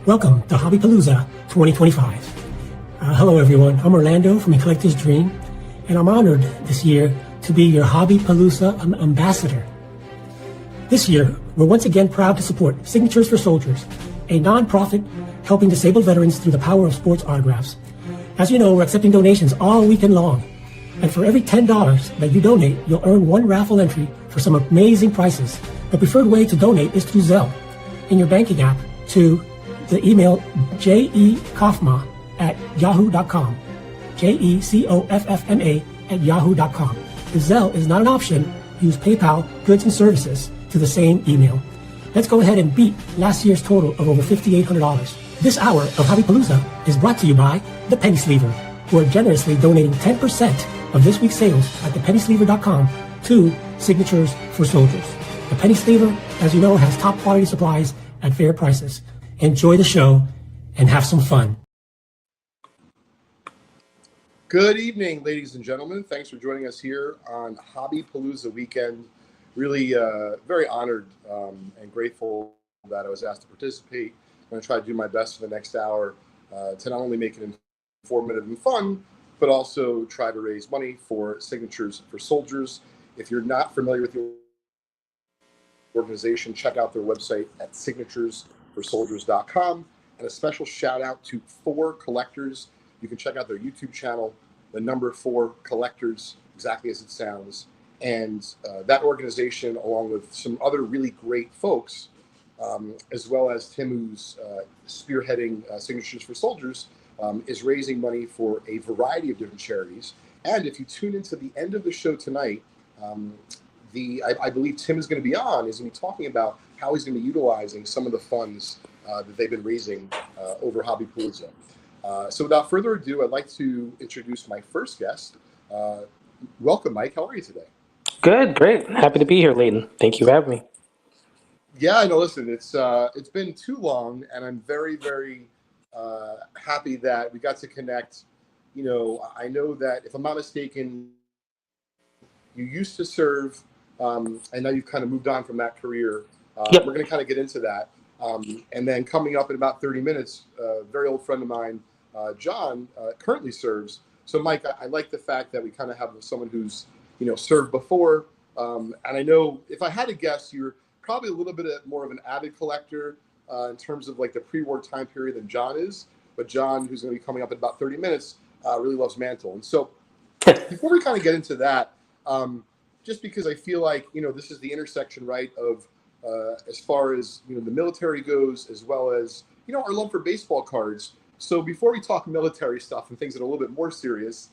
Welcome to Hobby Palooza 2025. Hello everyone, I'm Orlando from A Collector's Dream, and I'm honored this year to be your Hobby Palooza ambassador. This year, we're once again proud to support Signatures for Soldiers, a non-profit helping disabled veterans through the power of sports autographs. As you know, we're accepting donations all weekend long, and for every $10 that you donate, you'll earn one raffle entry for some amazing prizes. The preferred way to donate is through Zelle in your banking app to the email jekofma@yahoo.com, JECOFFMA@yahoo.com. If Zelle is not an option, use PayPal Goods and Services to the same email. Let's go ahead and beat last year's total of over $5,800. This hour of Hobby Palooza is brought to you by the Penny Sleever, who are generously donating 10% of this week's sales at thepennysleever.com to Signatures for Soldiers. The Penny Sleever, as you know, has top quality supplies at fair prices. Enjoy the show and have some fun. Good evening, ladies and gentlemen. Thanks for joining us here on Hobby Palooza weekend. Really very honored and grateful that I was asked to participate. I'm going to try to do my best for the next hour to not only make it informative and fun, but also try to raise money for Signatures for Soldiers. If you're not familiar with the organization, check out their website at signaturesforsoldiers.com. And a special shout out to 4 Collectors. You can check out their YouTube channel, the number 4 Collectors, exactly as it sounds. And that organization, along with some other really great folks, as well as Tim, who's spearheading Signatures for Soldiers, is raising money for a variety of different charities. And if you tune into the end of the show tonight, I believe Tim is going to be on, is going to be talking about how he's going to be utilizing some of the funds that they've been raising over Hobby Palooza. So without further ado, I'd like to introduce my first guest. Welcome, Mike. How are you today? Good, great. Happy to be here, Leighton. Thank you for having me. Yeah, I know. Listen, it's been too long, and I'm very, very happy that we got to connect. You know, I know that if I'm not mistaken, you used to serve, and now you've kind of moved on from that career. Yep. We're going to kind of get into that. And then coming up in about 30 minutes, a very old friend of mine, John, currently serves. So, Mike, I like the fact that we kind of have someone who's, served before. And I know if I had to guess, you're probably a little bit more of an avid collector in terms of like the pre-war time period than John is. But John, who's going to be coming up in about 30 minutes, really loves Mantle. And so before we kind of get into that, just because I feel like, this is the intersection, right, of as far as, the military goes, as well as, our love for baseball cards. So before we talk military stuff and things that are a little bit more serious,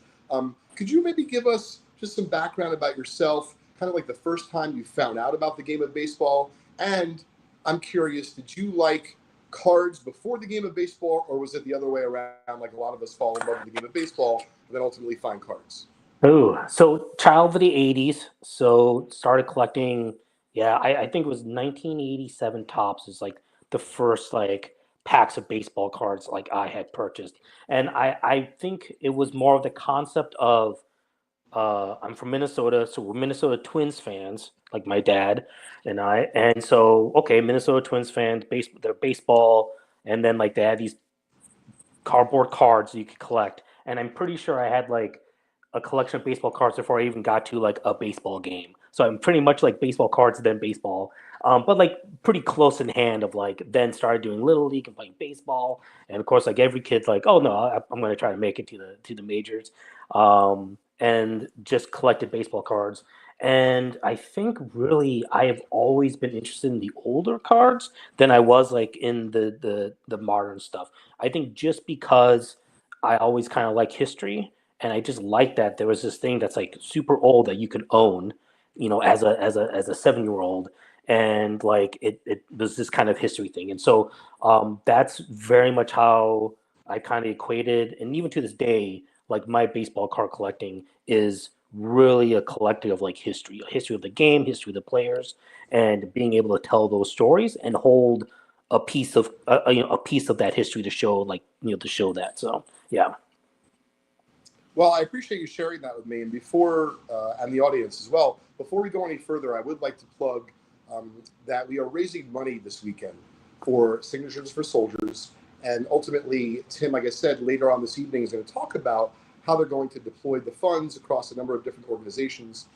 could you maybe give us just some background about yourself, kind of like the first time you found out about the game of baseball? And I'm curious, did you like cards before the game of baseball, or was it the other way around, like a lot of us fall in love with the game of baseball and then ultimately find cards? Oh, so child of the 80s. So started collecting, I think it was 1987 tops is like the first like packs of baseball cards like I had purchased. And I think it was more of the concept of I'm from Minnesota, so we're Minnesota Twins fans, like my dad and I. And so, okay, Minnesota Twins fans, they're baseball, and then like they had these cardboard cards you could collect. And I'm pretty sure I had like a collection of baseball cards before I even got to like a baseball game. So I'm pretty much like baseball cards then baseball, but like pretty close in hand of like then started doing little league and playing baseball. And of course, like every kid's like, oh no, I'm going to try to make it to the majors, and just collected baseball cards. And I think really I have always been interested in the older cards than I was like in the modern stuff. I think just because I always kind of like history. And I just like that there was this thing that's like super old that you could own, as a 7-year-old, and like it was this kind of history thing. And so that's very much how I kind of equated, and even to this day, like my baseball card collecting is really a collective of like history, a history of the game, history of the players, and being able to tell those stories and hold a piece of a piece of that history to show to show that. So yeah. Well, I appreciate you sharing that with me. And before, and the audience as well, before we go any further, I would like to plug that we are raising money this weekend for Signatures for Soldiers. And ultimately, Tim, like I said, later on this evening is going to talk about how they're going to deploy the funds across a number of different organizations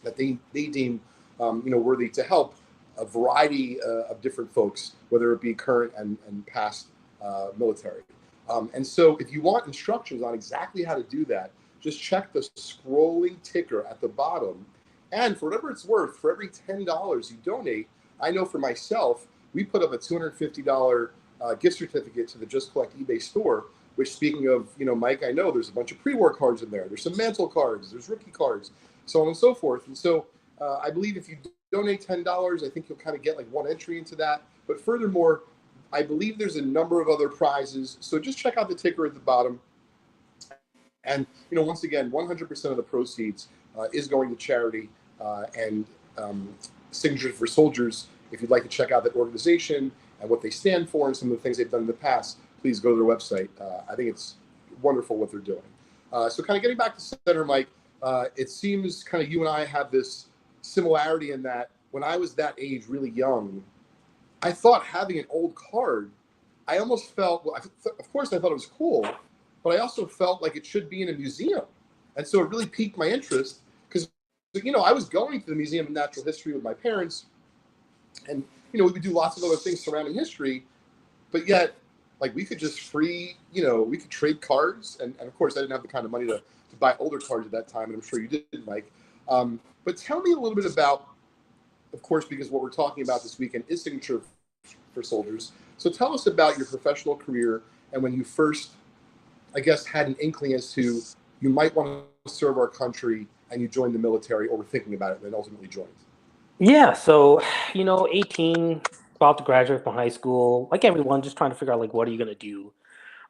that they deem worthy to help a variety of different folks, whether it be current and past military. And so if you want instructions on exactly how to do that, just check the scrolling ticker at the bottom. And for whatever it's worth, for every $10 you donate, I know for myself, we put up a $250 gift certificate to the Just Collect eBay store, which, speaking of, Mike, I know there's a bunch of pre-war cards in there. There's some mantle cards, there's rookie cards, so on and so forth. And so I believe if you donate $10, I think you'll kind of get like one entry into that. But furthermore, I believe there's a number of other prizes. So just check out the ticker at the bottom. And, once again, 100% of the proceeds is going to charity and Signatures for Soldiers. If you'd like to check out that organization and what they stand for and some of the things they've done in the past, please go to their website. I think it's wonderful what they're doing. So kind of getting back to center, Mike, it seems kind of you and I have this similarity in that when I was that age, really young, I thought having an old card, I almost felt, of course I thought it was cool, but I also felt like it should be in a museum. And so it really piqued my interest because, I was going to the Museum of Natural History with my parents and, we would do lots of other things surrounding history, but yet, like, we could just we could trade cards. And of course, I didn't have the kind of money to buy older cards at that time, and I'm sure you did, Mike. But tell me a little bit about, of course, because what we're talking about this weekend is Signature for Soldiers. So tell us about your professional career and when you first, I guess, had an inkling as to you might want to serve our country and you joined the military or were thinking about it and then ultimately joined. Yeah, so 18, about to graduate from high school, like everyone, just trying to figure out like what are you gonna do.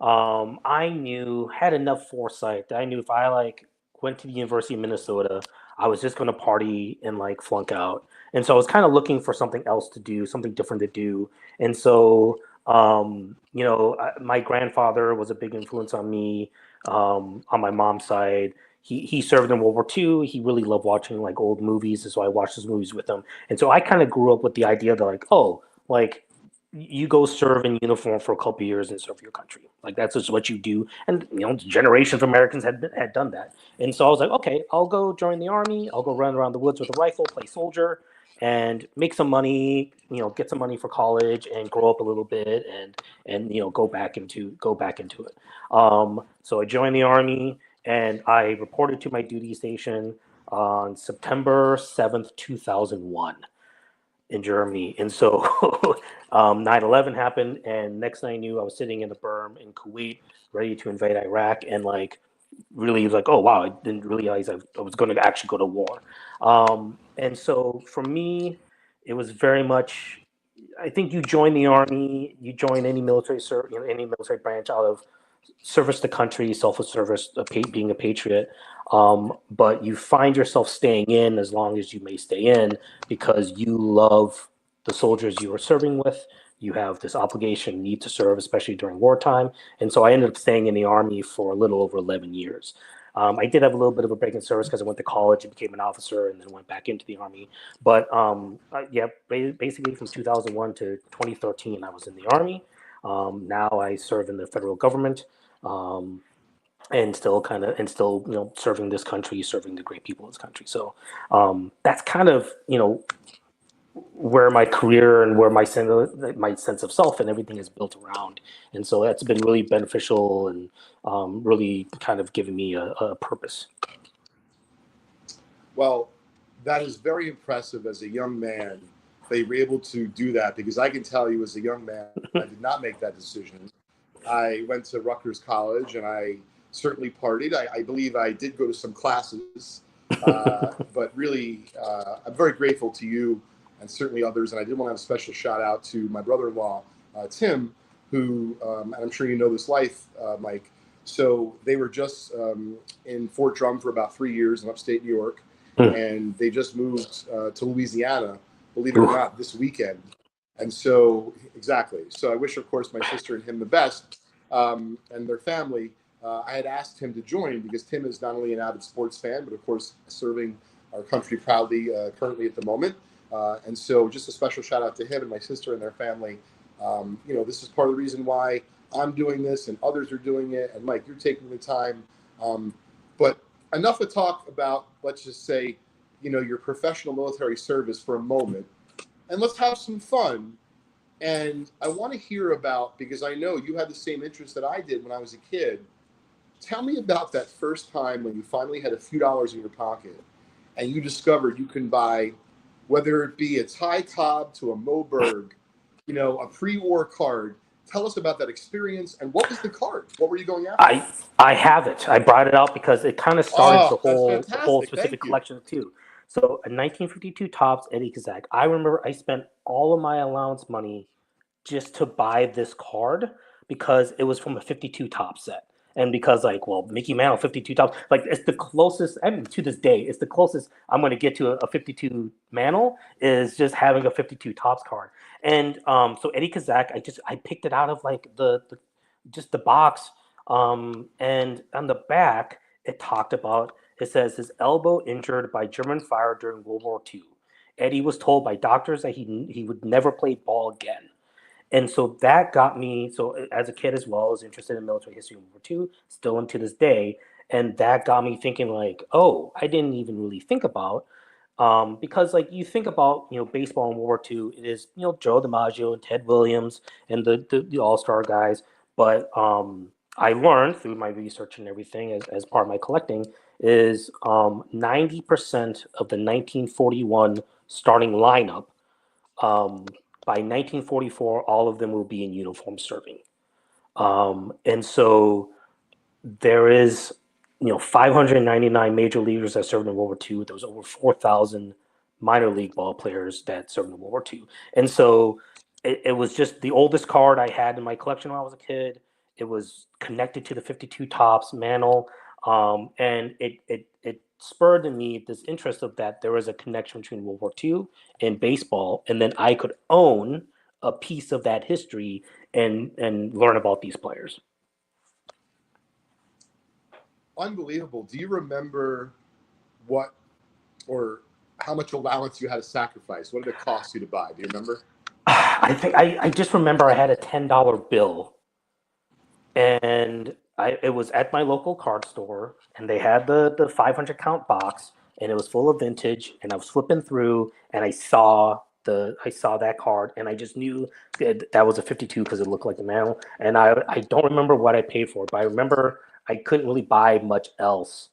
I had enough foresight that I knew if I went to the University of Minnesota, I was just gonna party and flunk out. And so I was kind of looking for something else to do, something different to do. And so my grandfather was a big influence on me on my mom's side. He served in World War II. He really loved watching old movies, and so I watched those movies with him. And so I kind of grew up with the idea that you go serve in uniform for a couple of years and serve your country. That's just what you do. And generations of Americans had done that. And so I was like, okay, I'll go join the army. I'll go run around the woods with a rifle, play soldier, and make some money. Get some money for college and grow up a little bit, and go back into it. So I joined the army. And I reported to my duty station on September 7th, 2001 in Germany. And so 9/11 happened. And next thing I knew, I was sitting in the berm in Kuwait, ready to invade Iraq. And really was oh, wow, I didn't realize I was going to actually go to war. And so for me, it was very much, I think you join the army, you join any military any military branch out of service to country, selfless service, being a patriot. But you find yourself staying in as long as you may stay in because you love the soldiers you are serving with. You have this obligation, need to serve, especially during wartime. And so I ended up staying in the army for a little over 11 years. I did have a little bit of a break in service because I went to college and became an officer and then went back into the army. But basically from 2001 to 2013, I was in the army. Now I serve in the federal government, and still serving this country, serving the great people of this country. So that's kind of where my career and where my sense of self and everything is built around. And so that's been really beneficial and really kind of given me a purpose. Well, that is very impressive as a young man that you were able to do that, because I can tell you as a young man, I did not make that decision. I went to Rutgers College and I certainly partied. I believe I did go to some classes, but really, I'm very grateful to you and certainly others. And I did want to have a special shout out to my brother-in-law, Tim, who, and I'm sure you know this life, Mike. So they were just in Fort Drum for about 3 years in upstate New York. And they just moved to Louisiana, believe it or not, this weekend. And so, exactly. So I wish, of course, my sister and him the best, and their family. I had asked him to join because Tim is not only an avid sports fan, but of course serving our country proudly currently at the moment. And so just a special shout out to him and my sister and their family. This is part of the reason why I'm doing this and others are doing it. And Mike, you're taking the time. But enough to talk about, let's just say, your professional military service for a moment. And let's have some fun. And I want to hear about, because I know you had the same interest that I did when I was a kid. Tell me about that first time when you finally had a few dollars in your pocket and you discovered you can buy, whether it be a Ty Cobb to a Moberg, a pre-war card. Tell us about that experience and what was the card? What were you going after? I have it. I brought it out because it kind of started Oh, that's the whole fantastic. specific Thank you. collection too. So a 1952 Topps Eddie Kazak. I remember I spent all of my allowance money just to buy this card because it was from a 52 top set. And because Mickey Mantle 52 tops, it's the closest, I mean, to this day, it's the closest I'm going to get to a 52 Mantle is just having a 52 tops card. And so Eddie Kazak, I picked it out of the just the box. And on the back, it says his elbow injured by German fire during World War II. Eddie was told by doctors that he would never play ball again. And so that got me, so as a kid as well, I was interested in military history of World War II, still into this day. And that got me thinking oh, I didn't even really think about, because you think about, baseball in World War II, it is, Joe DiMaggio and Ted Williams and the all-star guys. But I learned through my research and everything as part of my collecting is 90% of the 1941 starting lineup, by 1944, all of them will be in uniform serving. And so there is, 599 major leaguers that served in World War II. There was over 4,000 minor league ball players that served in World War II. And so it was just the oldest card I had in my collection when I was a kid. It was connected to the 52 Topps Mantle. And it spurred in me this interest of that there was a connection between World War II and baseball. And then I could own a piece of that history and learn about these players. Unbelievable. Do you remember what or how much allowance you had to sacrifice? What did it cost you to buy? Do you remember? I think I just remember I had a $10 bill, and it was at my local card store, and they had the 500 count box, and it was full of vintage, and I was flipping through, and I saw that card, and I just knew that was a 52 because it looked like the Mantle, and I don't remember what I paid for it, but I remember I couldn't really buy much else.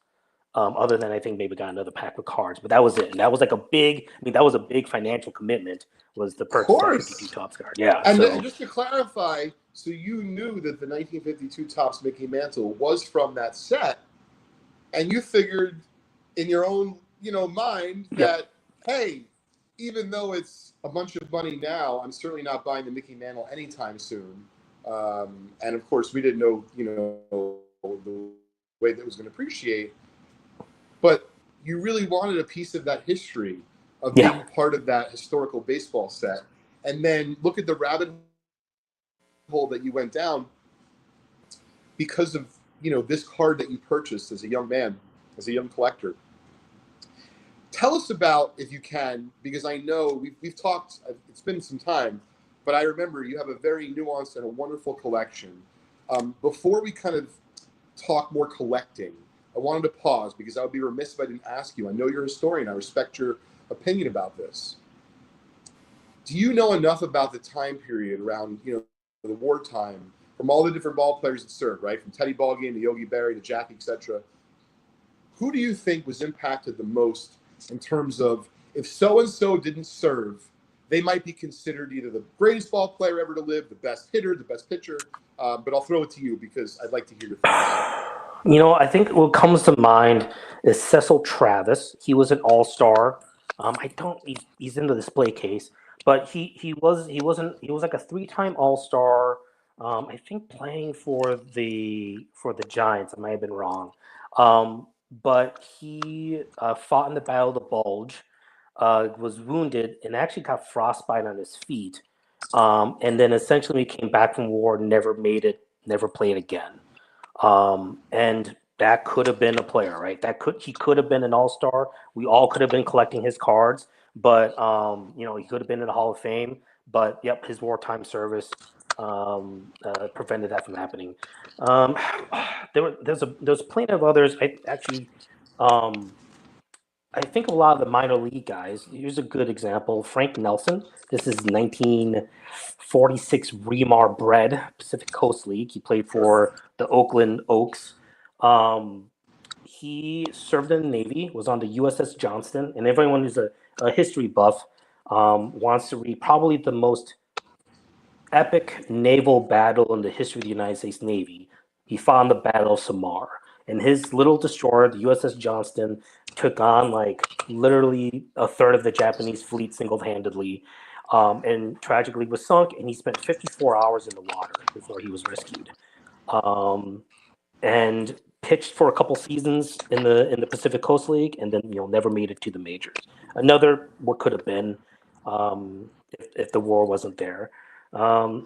Other than I think maybe got another pack of cards, but that was it. And that was that was a big financial commitment, was the purchase of that 52 Topps card. Yeah. And just to clarify, so you knew that the 1952 Topps Mickey Mantle was from that set, and you figured in your own, mind that, hey, even though it's a bunch of money now, I'm certainly not buying the Mickey Mantle anytime soon. And of course, we didn't know, the way that it was going to appreciate. But you really wanted a piece of that history of being part of that historical baseball set. And then look at the rabbit hole that you went down because of, this card that you purchased as a young man, as a young collector. Tell us about, if you can, because I know we've talked, it's been some time, but I remember you have a very nuanced and a wonderful collection. Before we kind of talk more collecting, I wanted to pause because I would be remiss if I didn't ask you. I know you're a historian. I respect your opinion about this. Do you know enough about the time period around, the wartime, from all the different ball players that served, right? From Teddy Ballgame to Yogi Berra to Jackie, etc. Who do you think was impacted the most in terms of, if so-and-so didn't serve, they might be considered either the greatest ball player ever to live, the best hitter, the best pitcher, but I'll throw it to you because I'd like to hear your thoughts. I think what comes to mind is Cecil Travis. He was an all-star. He's in the display case, but he was like a 3-time all-star. I think playing for the Giants. I might have been wrong. But he fought in the Battle of the Bulge, was wounded, and actually got frostbite on his feet. And then essentially came back from war, never made it, never played again. And that could have been a player, right? He could have been an all-star. We all could have been collecting his cards, but he could have been in the Hall of Fame. but yep, his wartime service prevented that from happening. There's plenty of others. I think a lot of the minor league guys. Here's a good example: Frank Nelson. This is 1946 Remar bred Pacific Coast League. He played for the Oakland Oaks. He served in the Navy, was on the USS Johnston, and everyone who's a history buff wants to read probably the most epic naval battle in the history of the United States Navy. He fought in the Battle of Samar, and his little destroyer, the USS Johnston, took on like literally a third of the Japanese fleet single-handedly, and tragically was sunk. And he spent 54 hours in the water before he was rescued. And pitched for a couple seasons in the Pacific Coast League, and then never made it to the majors. Another what could have been if the war wasn't there. On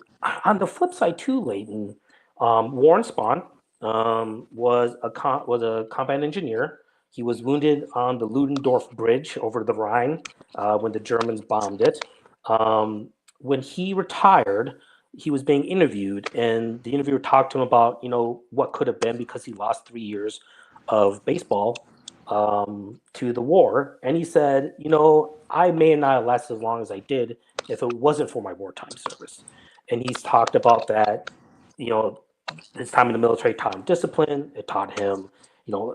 the flip side too, Leighton, Warren Spahn was a combat engineer. He was wounded on the Ludendorff Bridge over the Rhine when the Germans bombed it. When he retired, he was being interviewed, and the interviewer talked to him about what could have been, because he lost 3 years of baseball to the war. And he said, I may not have lasted as long as I did if it wasn't for my wartime service. And he's talked about that, his time in the military taught him discipline. It taught him,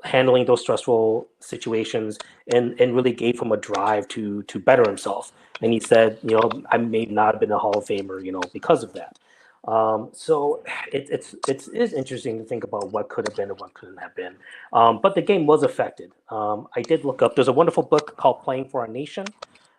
handling those stressful situations, and really gave him a drive to better himself. And he said, I may not have been a Hall of Famer, because of that. So it is interesting to think about what could have been and what couldn't have been. But the game was affected. I did look up. There's a wonderful book called Playing for Our Nation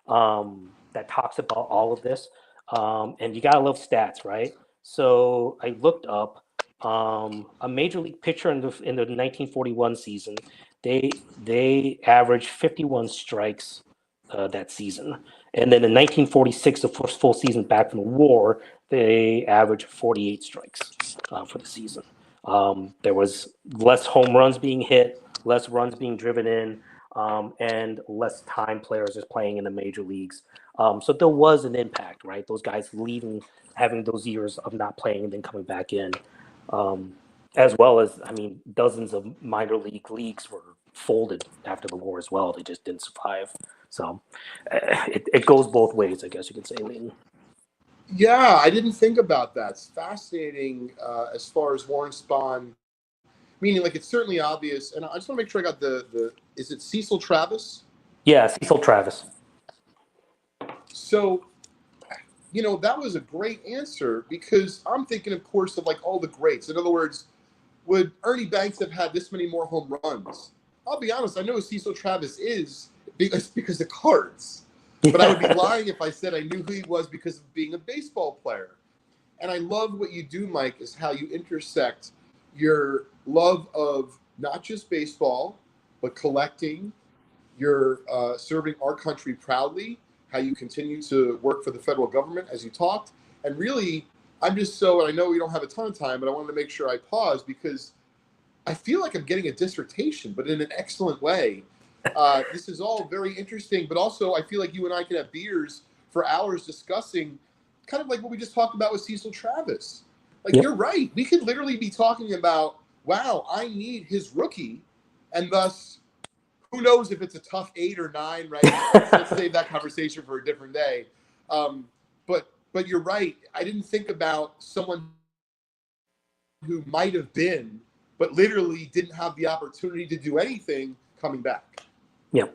that talks about all of this. And you gotta love stats, right? So I looked up a major league pitcher in the 1941 season. They averaged 51 strikes that season. And then in 1946, the first full season back from the war, they averaged 48 strikes for the season. There was less home runs being hit, less runs being driven in, and less time players just playing in the major leagues. So there was an impact, right? Those guys leaving, having those years of not playing and then coming back in. As well as, dozens of minor leagues were folded after the war as well. They just didn't survive. So it goes both ways, I guess you could say, Leighton. Yeah, I didn't think about that. It's fascinating as far as Warren Spahn, meaning like it's certainly obvious. And I just want to make sure I got is it Cecil Travis? Yeah, Cecil Travis. So, that was a great answer, because I'm thinking, of course, of like all the greats. In other words, would Ernie Banks have had this many more home runs? I'll be honest, I know who Cecil Travis is because of cards. But I would be lying if I said I knew who he was because of being a baseball player. And I love what you do, Mike, is how you intersect your love of not just baseball, but collecting, your serving our country proudly, how you continue to work for the federal government, as you talked. And really, and I know we don't have a ton of time, but I wanted to make sure I pause, because I feel like I'm getting a dissertation, but in an excellent way. This is all very interesting, but also I feel like you and I could have beers for hours discussing kind of like what we just talked about with Cecil Travis. Like, You're right. We could literally be talking about, wow, I need his rookie, and thus, who knows if it's a tough 8 or 9, right? Let's save that conversation for a different day. But you're right. I didn't think about someone who might have been, but literally didn't have the opportunity to do anything coming back. Yeah.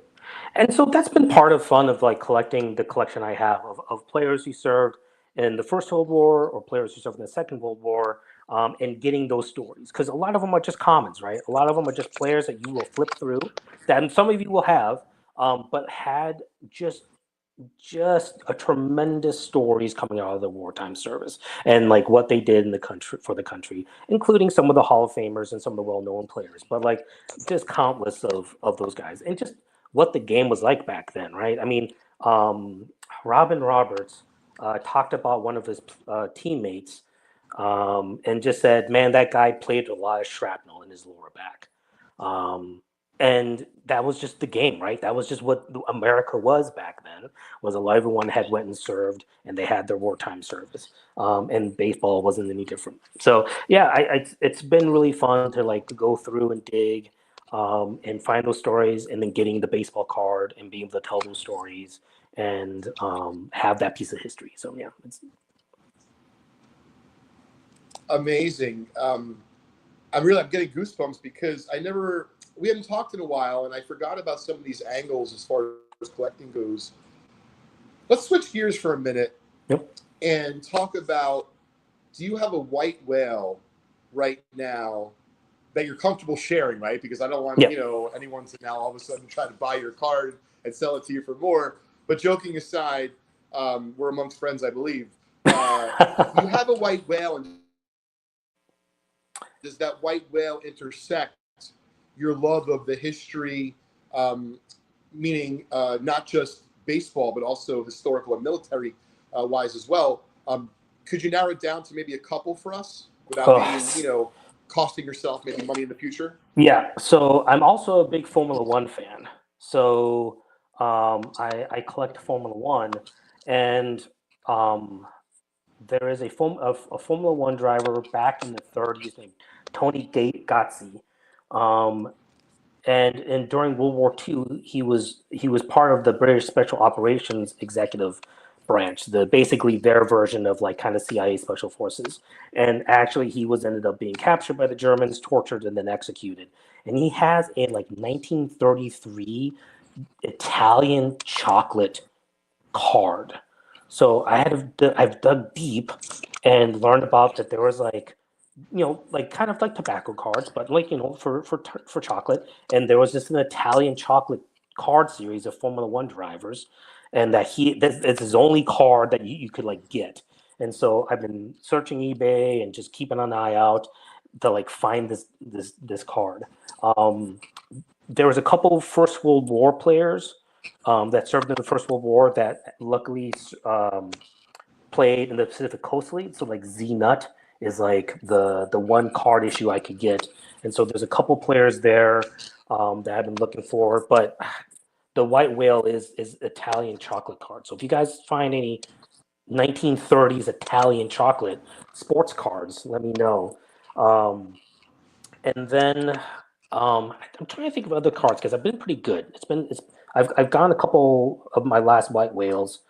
And so that's been part of fun of like collecting the collection I have of players who served in the First World War or players who served in the Second World War, and getting those stories. Because a lot of them are just commons, right? A lot of them are just players that you will flip through, that some of you will have, but had just a tremendous stories coming out of the wartime service and like what they did in the country for the country, including some of the Hall of Famers and some of the well-known players, but like just countless of those guys, and just what the game was like back then, right? Robin Roberts talked about one of his teammates, and just said, man, that guy played a lot of shrapnel in his lower back. and that was just the game, right? That was just what America was back then. Was everyone had went and served, and they had their wartime service, and baseball wasn't any different. So yeah, it's been really fun to like go through and dig, and find those stories, and then getting the baseball card and being able to tell those stories and have that piece of history. So yeah, it's Amazing. I'm getting goosebumps because we hadn't talked in a while, and I forgot about some of these angles as far as collecting goes. Let's switch gears for a minute. Yep. And talk about, do you have a white whale right now that you're comfortable sharing, right? Because I don't want, anyone to now all of a sudden try to buy your card and sell it to you for more. But joking aside, we're amongst friends, I believe. You have a white whale, and does that white whale intersect your love of the history, meaning not just baseball, but also historical and military wise as well? Could you narrow it down to maybe a couple for us without being, costing yourself maybe money in the future? Yeah. So I'm also a big Formula One fan. So I collect Formula One, and there is a Formula One driver back in the 30s named Tony Gazzi. And during World War II, he was part of the British Special Operations Executive Branch, basically their version of like kind of CIA Special Forces. And actually, he ended up being captured by the Germans, tortured, and then executed. And he has a like 1933 Italian chocolate card. So I've dug deep and learned about that there was like, like kind of like tobacco cards, but like, for chocolate. And there was just an Italian chocolate card series of Formula One drivers, and that's his only card that you could like get. And so I've been searching eBay and just keeping an eye out to like find this card. There was a couple First World War players that served in the First World War that luckily played in the Pacific Coast League. So like Z Nut is like the one card issue I could get, and so there's a couple players there that I've been looking for. But the white whale is Italian chocolate card. So if you guys find any 1930s Italian chocolate sports cards, let me know. And then I'm trying to think of other cards because I've been pretty good. I've gotten a couple of my last white whales.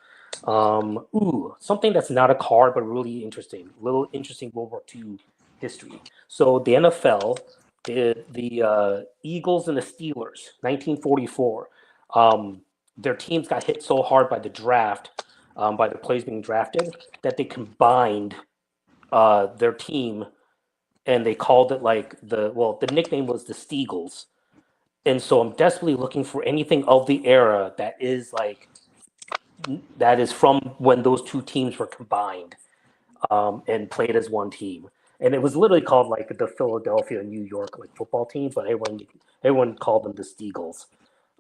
Something that's not a card but really interesting. Interesting World War II history. So the NFL, the Eagles and the Steelers, 1944. Their teams got hit so hard by the draft, by the players being drafted, that they combined their team, and they called it like the nickname was the Steagles. And so I'm desperately looking for anything of the era that is from when those two teams were combined, and played as one team. And it was literally called like the Philadelphia, New York like football team, but everyone called them the Steagles.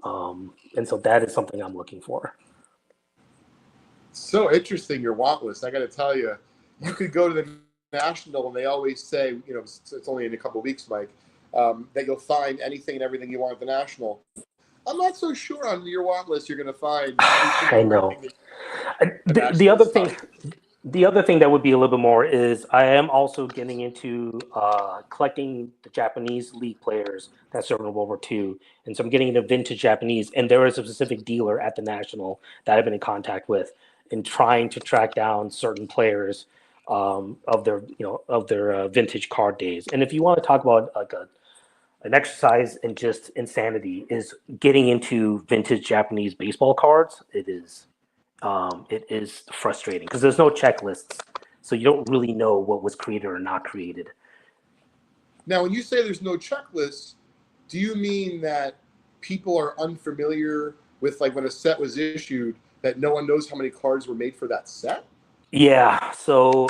And so that is something I'm looking for. So interesting, your want list. I got to tell you, you could go to the National, and they always say, it's only in a couple of weeks, Mike, that you'll find anything and everything you want at the National. I'm not so sure on your want list you're going to find. I know. The other thing that would be a little bit more is I am also getting into collecting the Japanese league players that served in World War II. And so I'm getting into vintage Japanese. And there is a specific dealer at the National that I've been in contact with in trying to track down certain players of their vintage card days. And if you want to talk about like an exercise in just insanity, is getting into vintage Japanese baseball cards. It is frustrating because there's no checklists, so you don't really know what was created or not created. Now, when you say there's no checklists, do you mean that people are unfamiliar with like when a set was issued, that no one knows how many cards were made for that set? Yeah. So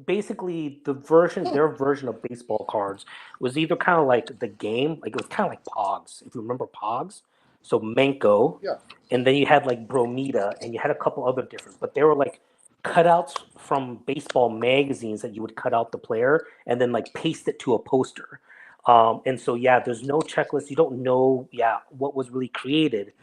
basically, their version of baseball cards was either kind of like the game, like it was kind of like Pogs, if you remember Pogs. So Menko, Yeah. and then you had like Bromida, and you had a couple other different, but they were like cutouts from baseball magazines that you would cut out the player and then like paste it to a poster. And so, yeah, there's no checklist. You don't know, what was really created.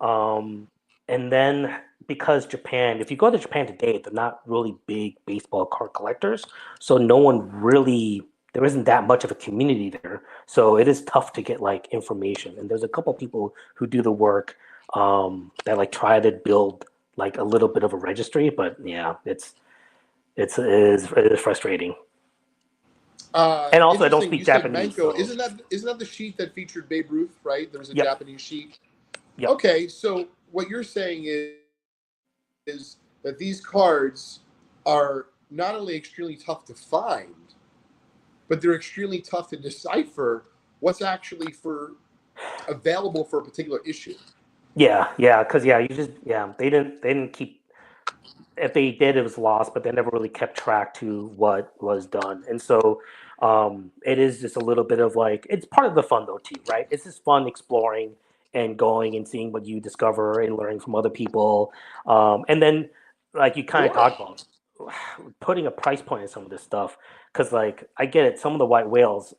And then because Japan, if you go to Japan today, they're not really big baseball card collectors. So no one really, there isn't that much of a community there. So it is tough to get like information. And there's a couple people who do the work that like try to build like a little bit of a registry. But yeah, it is frustrating. And also, I don't Interesting. speak You said Japanese. Manko. So Isn't that the sheet that featured Babe Ruth? Right. There was a yep, Japanese sheet. yep. Okay. So what you're saying is that these cards are not only extremely tough to find, but they're extremely tough to decipher what's actually available for a particular issue. Yeah, because they didn't keep. If they did, it was lost, but they never really kept track to what was done. And so it is just a little bit of like, it's part of the fun though too, right? It's just fun exploring and going and seeing what you discover and learning from other people. And then like you kind of Sure. talked about putting a price point on some of this stuff. Cause like I get it, some of the white whales,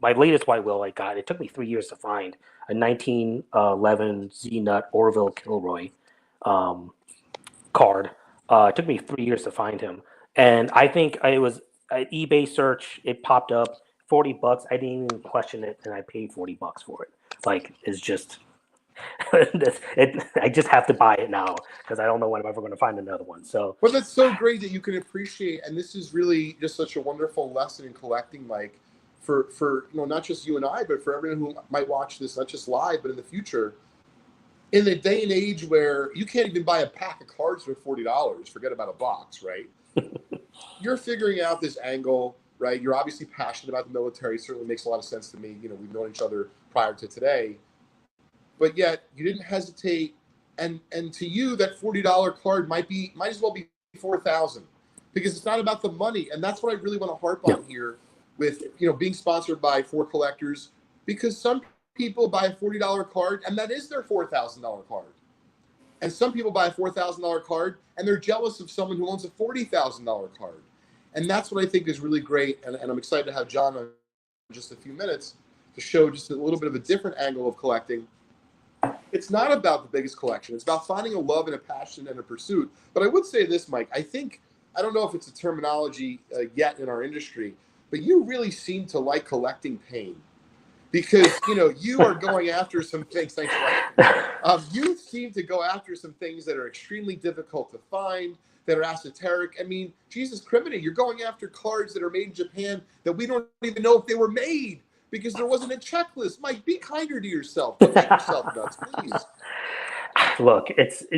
my latest white whale I got, it took me 3 years to find a 1911 Z-Nut Orville Kilroy card. It took me 3 years to find him, and I think it was an eBay search. It popped up $40. I didn't even question it, and I paid $40 for it. Like it's just, I just have to buy it now because I don't know when I'm ever going to find another one. So, But that's so great that you can appreciate, and this is really just such a wonderful lesson in collecting, Mike, for not just you and I, but for everyone who might watch this, not just live, but in the future. In the day and age where you can't even buy a pack of cards for $40, forget about a box, right? You're figuring out this angle, right? You're obviously passionate about the military. Certainly makes a lot of sense to me. We've known each other prior to today, but yet you didn't hesitate. And to you, that $40 card might as well be 4,000, because it's not about the money. And that's what I really want to harp on here with being sponsored by For Collectors, because some people buy a $40 card and that is their $4,000 card. And some people buy a $4,000 card and they're jealous of someone who owns a $40,000 card. And that's what I think is really great. And I'm excited to have John on in just a few minutes to show just a little bit of a different angle of collecting. It's not about the biggest collection. It's about finding a love and a passion and a pursuit. But I would say this, Mike, I don't know if it's a terminology yet in our industry, but you really seem to like collecting pain. Because you are going after some things. Thanks, Mike. You seem to go after some things that are extremely difficult to find, that are esoteric. I mean, Jesus criminy, you're going after cards that are made in Japan that we don't even know if they were made because there wasn't a checklist. Mike, be kinder to yourself. Don't make yourself nuts, please. look,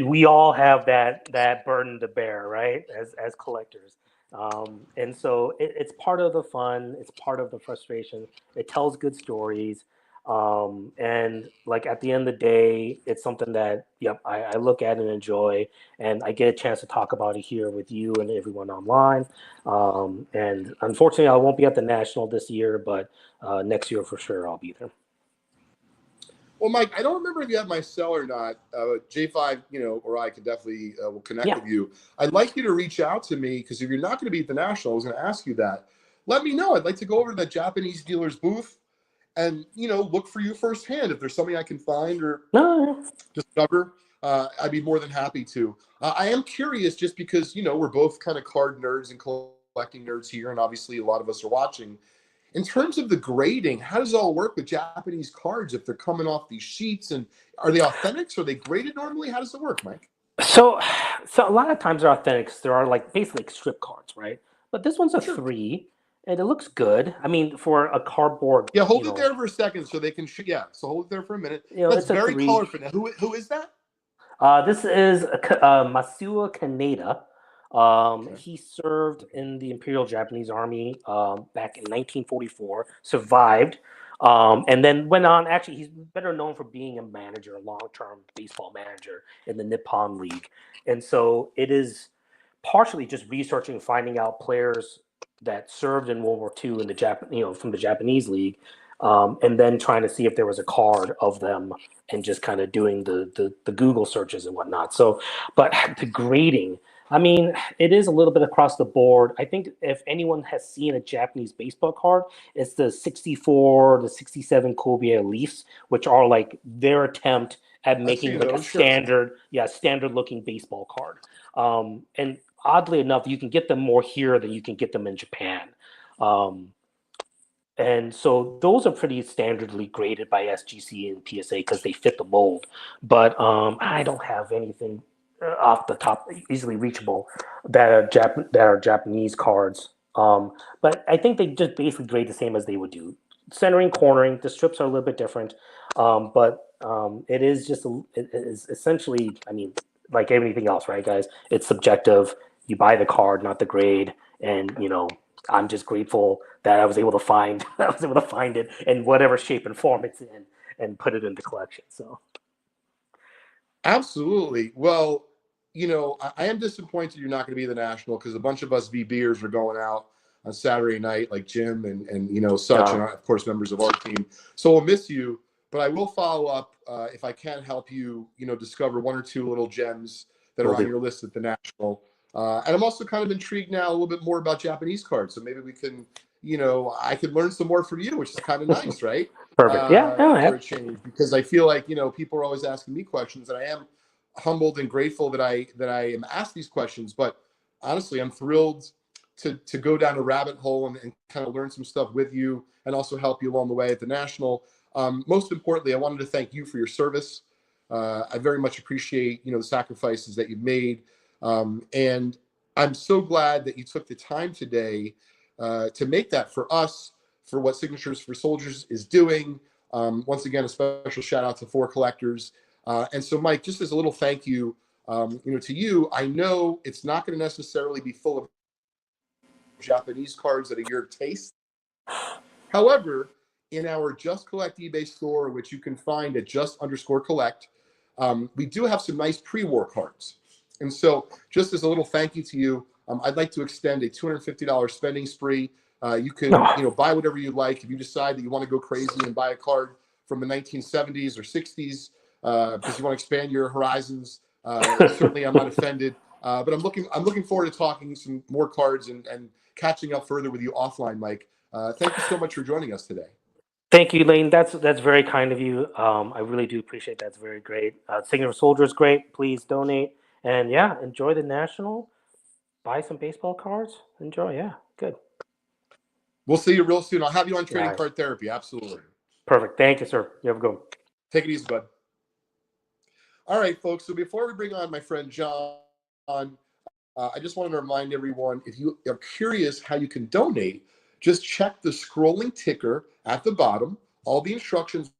we all have that burden to bear, right? As collectors. And so it's part of the fun. It's part of the frustration. It tells good stories. And like at the end of the day, it's something that, I look at and enjoy, and I get a chance to talk about it here with you and everyone online. And unfortunately, I won't be at the National this year, but next year for sure I'll be there. Well, Mike, I don't remember if you have my cell or not. J5, or I can definitely will connect with you. I'd like you to reach out to me because if you're not going to be at the National, I was going to ask you that. Let me know. I'd like to go over to the Japanese dealer's booth and, look for you firsthand. If there's something I can find or discover, I'd be more than happy to. I am curious just because, we're both kind of card nerds and collecting nerds here, and obviously a lot of us are watching. In terms of the grading, how does it all work with Japanese cards if they're coming off these sheets? And are they authentics? Are they graded normally? How does it work, Mike? So a lot of times they're authentics. There are like basically like strip cards, right? But this one's a 3, and it looks good. I mean, for a cardboard. Yeah, hold it there for a second so they can. So hold it there for a minute. That's very colorful. Now, who is that? This is Masuo Kaneda. He served in the Imperial Japanese Army back in 1944, survived, and then went on. Actually, he's better known for being a manager, a long-term baseball manager in the Nippon League. And so it is partially just researching and finding out players that served in World War II in the from the Japanese League, and then trying to see if there was a card of them and just kind of doing the Google searches and whatnot. So, but the grading, I mean, it is a little bit across the board. I think if anyone has seen a Japanese baseball card, it's the 64, the 67 Kobe Leafs, which are like their attempt at I've making seen like a those, sure. standard looking baseball card. And oddly enough, you can get them more here than you can get them in Japan. Um, and so those are pretty standardly graded by SGC and PSA because they fit the mold. But I don't have anything off the top easily reachable that are Japanese cards. But I think they just basically grade the same as they would do. Centering, cornering, the strips are a little bit different, but it is just it is essentially, I mean, like everything else, right, guys? It's subjective. You buy the card, not the grade, and I'm just grateful that I was able to find it in whatever shape and form it's in and put it in the collection. So Absolutely. Well, I am disappointed you're not going to be the national because a bunch of us VBers are going out on Saturday night, like Jim and such, and of course members of our team. So we'll miss you, but I will follow up if I can help you, discover one or two little gems that are on your list at the national. And I'm also kind of intrigued now a little bit more about Japanese cards. So maybe we can, I could learn some more from you, which is kind of nice, right? perfect. For a change, because I feel like people are always asking me questions, and I am humbled and grateful that I am asked these questions. But honestly, I'm thrilled to go down a rabbit hole and kind of learn some stuff with you, and also help you along the way at the national. Most importantly, I wanted to thank you for your service. I very much appreciate the sacrifices that you've made, and I'm so glad that you took the time today to make that for us, for what Signatures for Soldiers is doing. Once again, a special shout out to Four Collectors. And so, Mike, just as a little thank you, to you, I know it's not going to necessarily be full of Japanese cards that are your taste. However, in our Just Collect eBay store, which you can find at just_collect, we do have some nice pre-war cards. And so, just as a little thank you to you, I'd like to extend a $250 spending spree. You can, buy whatever you like. If you decide that you want to go crazy and buy a card from the 1970s or 60s because you want to expand your horizons, certainly I'm not offended. But I'm looking forward to talking some more cards and catching up further with you offline, Mike. Thank you so much for joining us today. Thank you, Lane. That's very kind of you. I really do appreciate that. It's very great. Singing for Soldiers, great. Please donate. And yeah, enjoy the national. Buy some baseball cards. Enjoy. Yeah, good. We'll see you real soon. I'll have you on Trading Nice. Card Therapy. Absolutely. Perfect. Thank you, sir. You have a good one. Take it easy, bud. All right, folks. So before we bring on my friend John, I just wanted to remind everyone, if you are curious how you can donate, just check the scrolling ticker at the bottom. All the instructions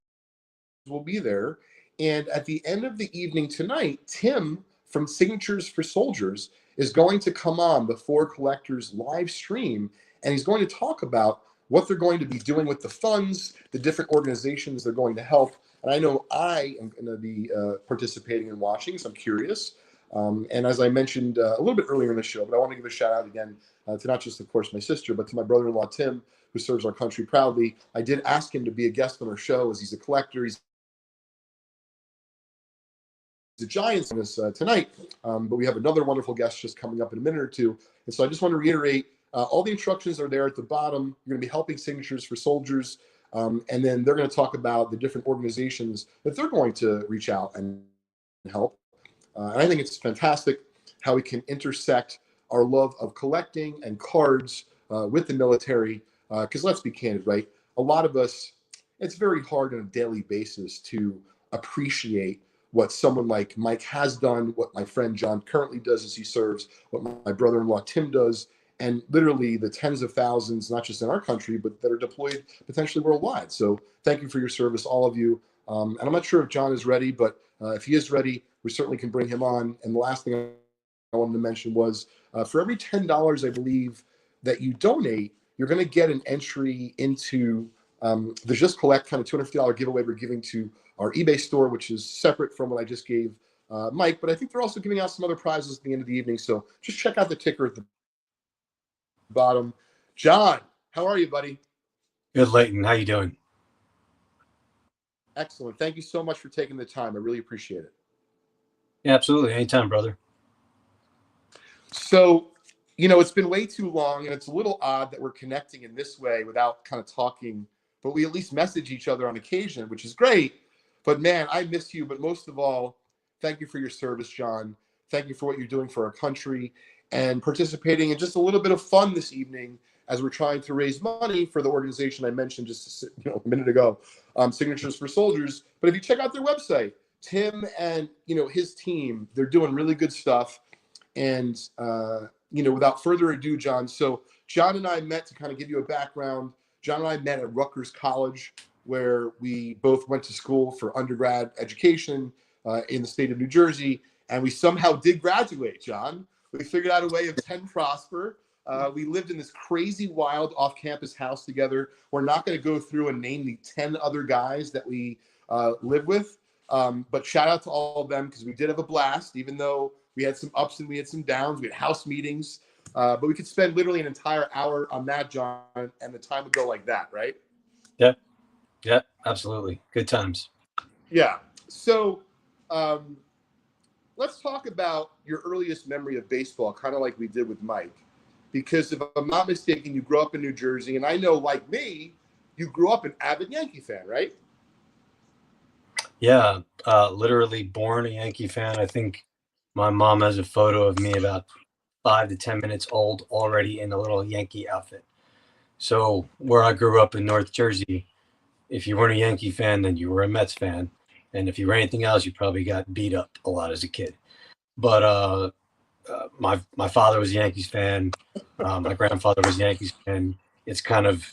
will be there. And at the end of the evening tonight, Tim from Signatures for Soldiers is going to come on the Four Collectors live stream, and he's going to talk about what they're going to be doing with the funds, the different organizations they're going to help. And I know I am going to be participating and watching, so I'm curious. And as I mentioned a little bit earlier in the show, but I want to give a shout out again to not just, of course, my sister, but to my brother-in-law, Tim, who serves our country proudly. I did ask him to be a guest on our show as he's a collector. He's the Giants on us tonight, but we have another wonderful guest just coming up in a minute or two. And so I just want to reiterate, all the instructions are there at the bottom. You're going to be helping Signatures for Soldiers, and then they're going to talk about the different organizations that they're going to reach out and help. And I think it's fantastic how we can intersect our love of collecting and cards with the military, because let's be candid, right? A lot of us, it's very hard on a daily basis to appreciate what someone like Mike has done, what my friend John currently does as he serves, what my brother-in-law Tim does, and literally the tens of thousands, not just in our country, but that are deployed potentially worldwide. So thank you for your service, all of you. And I'm not sure if John is ready, but if he is ready, we certainly can bring him on. And the last thing I wanted to mention was for every $10, I believe, that you donate, you're going to get an entry into the Just Collect kind of $250 giveaway we're giving to our eBay store, which is separate from what I just gave Mike. But I think they're also giving out some other prizes at the end of the evening. So just check out the ticker at the bottom. John, how are you, buddy? Good, Leighton. How you doing? Excellent. Thank you so much for taking the time. I really appreciate it. Yeah, absolutely. Anytime, brother. So, it's been way too long, and it's a little odd that we're connecting in this way without kind of talking, but we at least message each other on occasion, which is great. But man, I miss you. But most of all, thank you for your service, John. Thank you for what you're doing for our country and participating in just a little bit of fun this evening as we're trying to raise money for the organization I mentioned just a minute ago, Signatures for Soldiers. But if you check out their website, Tim and his team, they're doing really good stuff. And without further ado, John. So John and I met, to kind of give you a background. John and I met at Rutgers College, where we both went to school for undergrad education in the state of New Jersey, and we somehow did graduate, John. We figured out a way of 10 prosper. We lived in this crazy, wild off-campus house together. We're not going to go through and name the 10 other guys that we lived with, but shout out to all of them, because we did have a blast, even though we had some ups and we had some downs. We had house meetings, but we could spend literally an entire hour on that, John, and the time would go like that, right? Yeah, absolutely. Good times. Yeah. So let's talk about your earliest memory of baseball, kind of like we did with Mike. Because if I'm not mistaken, you grew up in New Jersey, and I know, like me, you grew up an avid Yankee fan, right? Yeah, literally born a Yankee fan. I think my mom has a photo of me about 5 to 10 minutes old, already in a little Yankee outfit. So where I grew up in North Jersey, if you weren't a Yankee fan, then you were a Mets fan. And if you were anything else, you probably got beat up a lot as a kid. But my father was a Yankees fan. My grandfather was a Yankees fan. It's kind of,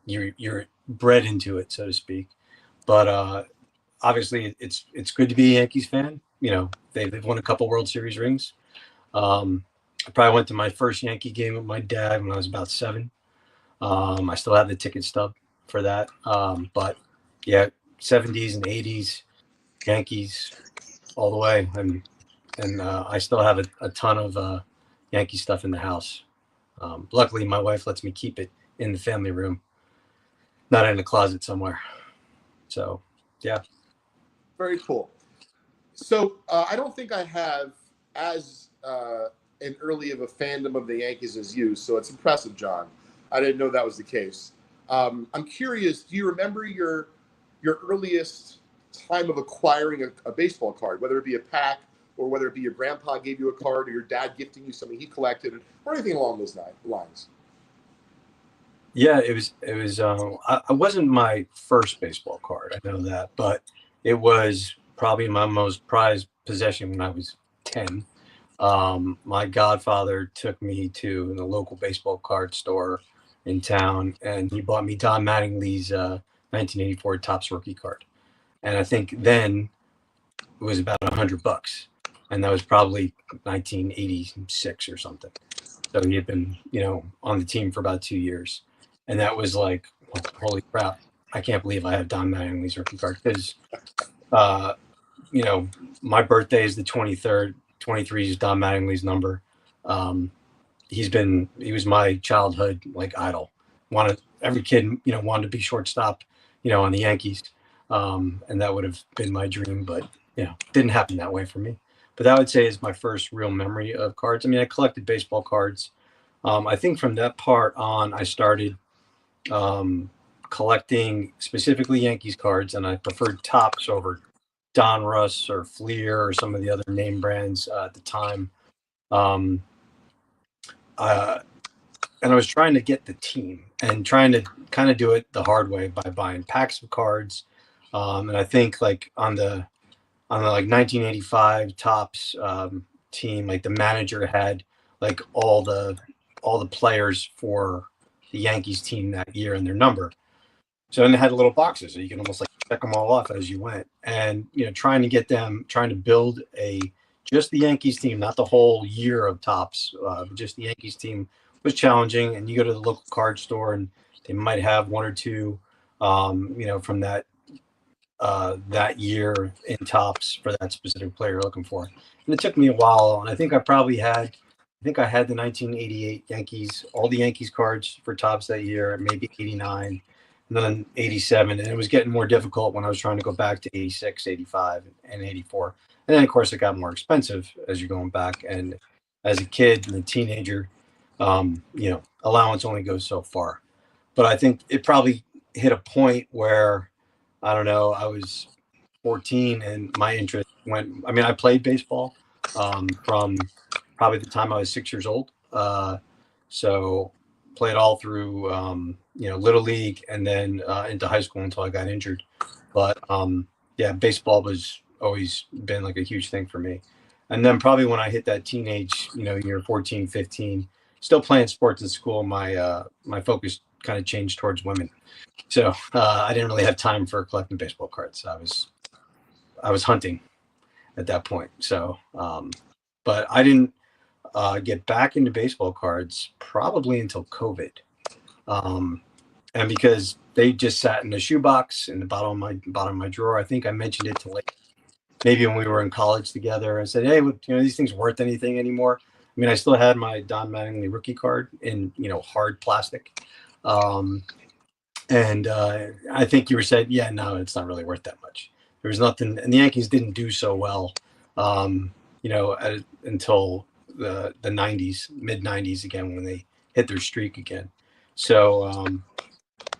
you're bred into it, so to speak. But obviously, it's good to be a Yankees fan. They've won a couple World Series rings. I probably went to my first Yankee game with my dad when I was about 7. I still have the ticket stub for that. But yeah, 70s and 80s, Yankees all the way. And I still have a ton of Yankee stuff in the house. Luckily, my wife lets me keep it in the family room, not in a closet somewhere. So, yeah. Very cool. So I don't think I have as an early of a fandom of the Yankees as you, so it's impressive, John. I didn't know that was the case. I'm curious, do you remember your earliest time of acquiring a baseball card, whether it be a pack or whether it be your grandpa gave you a card or your dad gifting you something he collected or anything along those lines? Yeah, it was. I wasn't my first baseball card. I know that, but it was probably my most prized possession when I was 10. My godfather took me to the local baseball card store in town, and he bought me Don Mattingly's 1984 Topps rookie card. And I think then it was about $100, and that was probably 1986 or something. So he had been, on the team for about 2 years. And that was like, holy crap, I can't believe I have Don Mattingly's rookie card. Because, my birthday is the 23rd. 23 is Don Mattingly's number. He was my childhood, like, idol. Every kid, wanted to be shortstop, on the Yankees. And that would have been my dream, but, didn't happen that way for me. But that I would say is my first real memory of cards. I mean, I collected baseball cards. I think from that part on, I started collecting specifically Yankees cards, and I preferred Topps over Donruss or Fleer or some of the other name brands at the time. And I was trying to get the team and trying to kind of do it the hard way by buying packs of cards. And I think like on the like 1985 Topps team, like the manager had like all the players for the Yankees team that year and their number. So then they had little boxes, so you can almost like check them all off as you went. And trying to build just the Yankees team, not the whole year of Topps, but just the Yankees team was challenging. And you go to the local card store, and they might have one or two, from that year in Topps for that specific player you're looking for. And it took me a while, and I think I had the 1988 Yankees, all the Yankees cards for Topps that year, maybe 89, and then 87. And it was getting more difficult when I was trying to go back to 86, 85, and 84. And then, of course, it got more expensive as you're going back. And as a kid and a teenager, allowance only goes so far. But I think it probably hit a point where, I don't know, I was 14 and my interest went. I mean, I played baseball from probably the time I was 6 years old. So played all through, little league and then into high school until I got injured. But yeah, baseball was always been like a huge thing for me. And then probably when I hit that teenage, year 14, 15, still playing sports at school, my focus kind of changed towards women. So I didn't really have time for collecting baseball cards. I was hunting at that point. So, but I didn't get back into baseball cards probably until COVID. And because they just sat in the shoebox in the bottom of my drawer. I think I mentioned it to maybe when we were in college together. I said, "Hey, these things worth anything anymore?" I mean, I still had my Don Mattingly rookie card in hard plastic. And I think you were saying, yeah, no, it's not really worth that much. There was nothing, and the Yankees didn't do so well, until the 90s, mid 90s again, when they hit their streak again. So,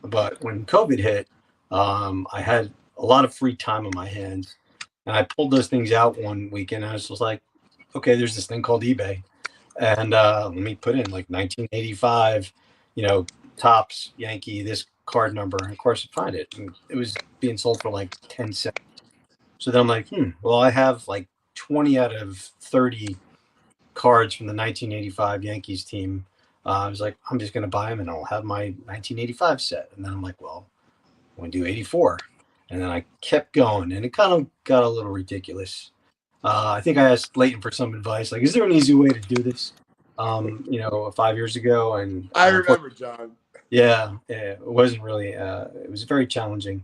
but when COVID hit, I had a lot of free time on my hands, and I pulled those things out one weekend. I was just like, okay, there's this thing called eBay, and let me put in like 1985, Topps Yankee, this card number, and of course I find it, and it was being sold for like 10 cents. So then I'm like, well, I have like 20 out of 30 cards from the 1985 Yankees team. I was like, I'm just going to buy them and I'll have my 1985 set. And then I'm like, well, I'm going to do 84. And then I kept going, and it kind of got a little ridiculous. I think I asked Leighton for some advice, like, is there an easy way to do this? 5 years ago, and I remember, John. Yeah, it wasn't really. It was very challenging,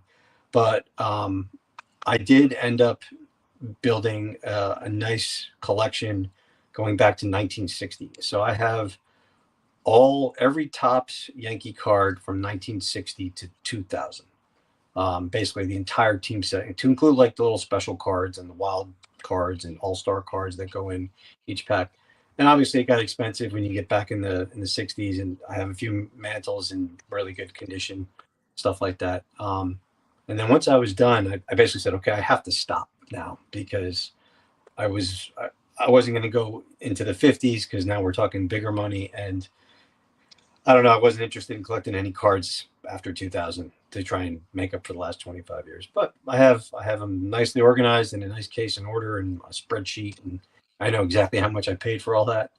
but I did end up building a nice collection going back to 1960. So I have every Topps Yankee card from 1960 to 2000. Basically the entire team set, to include like the little special cards and the wild cards and all-star cards that go in each pack. And obviously it got expensive when you get back in the 60s, and I have a few mantles in really good condition, stuff like that. And then once I was done, I basically said, okay, I have to stop now, because I wasn't going to go into the 50s, because now we're talking bigger money, and I don't know, I wasn't interested in collecting any cards after 2000 to try and make up for the last 25 years. But I have them nicely organized in a nice case in order and a spreadsheet, and I know exactly how much I paid for all that.